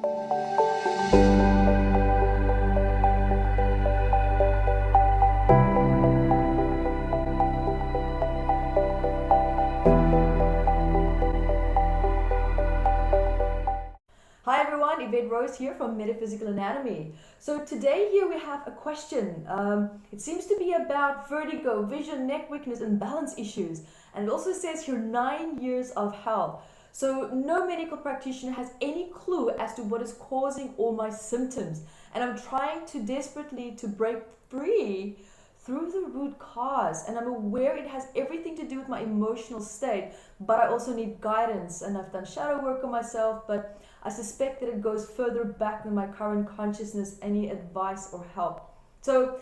Hi everyone, Evette Rose here from Metaphysical Anatomy. So today here we have a question. It seems to be about vertigo, vision, neck weakness and balance issues. And it also says here 9 years of hell. So no medical practitioner has any clue as to what is causing all my symptoms. And I'm trying to desperately to break free through the root cause, and I'm aware it has everything to do with my emotional state, but I also need guidance, and I've done shadow work on myself, but I suspect that it goes further back than my current consciousness. Any advice or help? So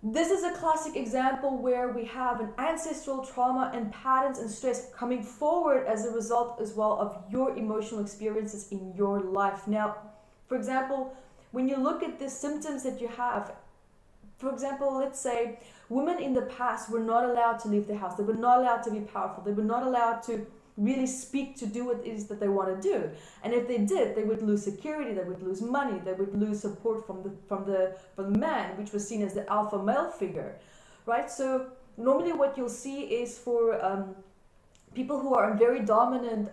this is a classic example where we have an ancestral trauma and patterns and stress coming forward as a result as well of your emotional experiences in your life. Now, for example, when you look at the symptoms that you have, for example, let's say women in the past were not allowed to leave the house. They were not allowed to be powerful. They were not allowed to really speak to do what it is that they want to do. And if they did, they would lose security, they would lose money, they would lose support from the man, which was seen as the alpha male figure, right? So normally what you'll see is for people who are in very dominant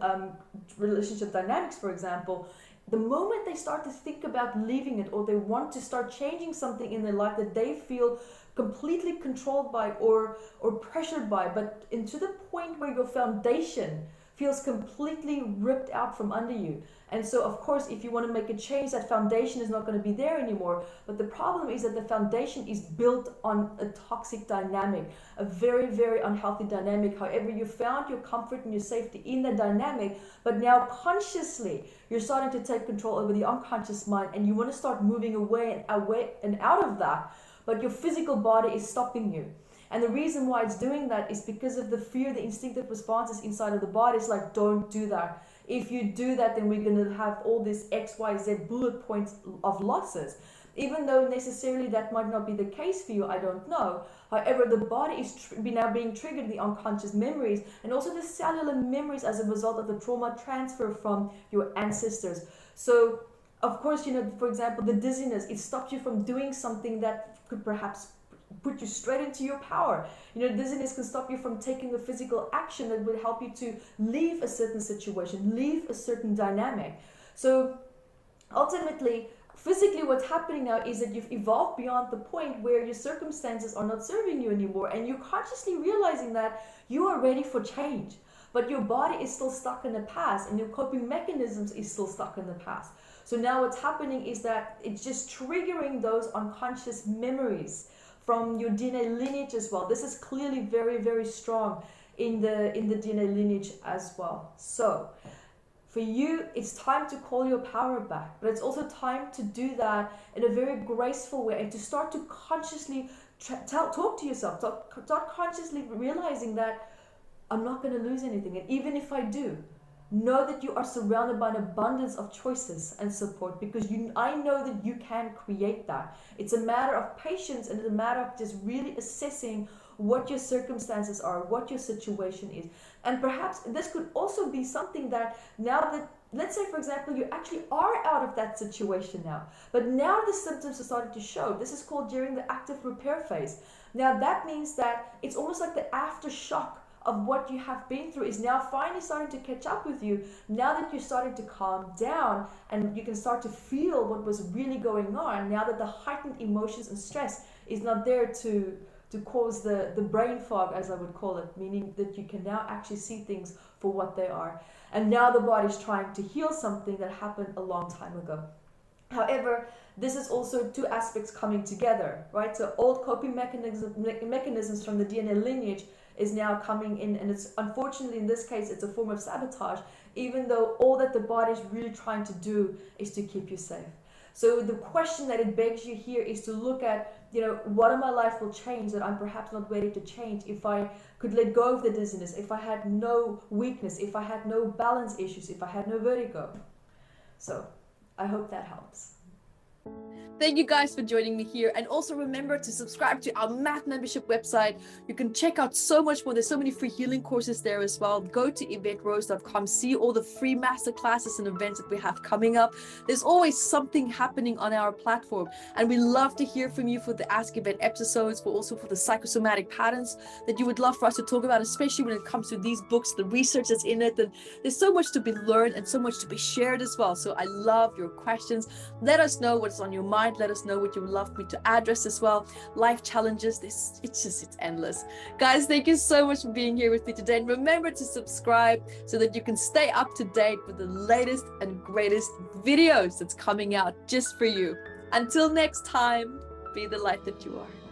relationship dynamics, for example, the moment they start to think about leaving it, or they want to start changing something in their life that they feel completely controlled by or pressured by, but into the point where your foundation feels completely ripped out from under you. And so of course, if you want to make a change, that foundation is not going to be there anymore. But the problem is that the foundation is built on a toxic dynamic, a very, very unhealthy dynamic. However, you found your comfort and your safety in the dynamic, but now consciously you're starting to take control over the unconscious mind, and you want to start moving away and out of that, but your physical body is stopping you. And the reason why it's doing that is because of the fear, the instinctive responses inside of the body. It's like, don't do that. If you do that, then we're going to have all this X, Y, Z bullet points of losses. Even though necessarily that might not be the case for you, I don't know. However, the body is now being triggered, the unconscious memories, and also the cellular memories as a result of the trauma transfer from your ancestors. So, of course, for example, the dizziness, it stopped you from doing something that could perhaps put you straight into your power. Dizziness can stop you from taking the physical action that would help you to leave a certain situation, leave a certain dynamic. So ultimately, physically what's happening now is that you've evolved beyond the point where your circumstances are not serving you anymore, and you're consciously realizing that you are ready for change, but your body is still stuck in the past, and your coping mechanisms is still stuck in the past. So now what's happening is that it's just triggering those unconscious memories from your DNA lineage as well. This is clearly very, very strong in the DNA lineage as well. So for you, it's time to call your power back, but it's also time to do that in a very graceful way, and to start to consciously talk to yourself, start consciously realizing that I'm not going to lose anything, and even if I do, know that you are surrounded by an abundance of choices and support, because I know that you can create that. It's a matter of patience, and it's a matter of just really assessing what your circumstances are, what your situation is. And perhaps this could also be something that now that, let's say for example, you actually are out of that situation now, but now the symptoms are starting to show. This is called during the active repair phase. Now that means that it's almost like the aftershock of what you have been through is now finally starting to catch up with you, now that you're starting to calm down and you can start to feel what was really going on, now that the heightened emotions and stress is not there to cause the brain fog, as I would call it, meaning that you can now actually see things for what they are. And now the body's trying to heal something that happened a long time ago. However, this is also two aspects coming together, right? So old coping mechanisms from the DNA lineage is now coming in, and it's unfortunately in this case it's a form of sabotage, even though all that the body is really trying to do is to keep you safe. So the question that it begs you here is to look at, what in my life will change that I'm perhaps not ready to change if I could let go of the dizziness, if I had no weakness, if I had no balance issues, if I had no vertigo. So I hope that helps. thank you guys for joining me here. And also remember to subscribe to our math membership website. You can check out so much more. There's so many free healing courses there as well. Go to evetterose.com, see all the free masterclasses and events that we have coming up. There's always something happening on our platform. And we love to hear from you for the Ask Evette episodes, but also for the psychosomatic patterns that you would love for us to talk about, especially when it comes to these books, the research that's in it. And there's so much to be learned and so much to be shared as well. So I love your questions. Let us know what's on your mind. Let us know what you would love me to address as well. Life challenges, it's endless. Guys, thank you so much for being here with me today. And remember to subscribe so that you can stay up to date with the latest and greatest videos that's coming out just for you. Until next time, be the light that you are.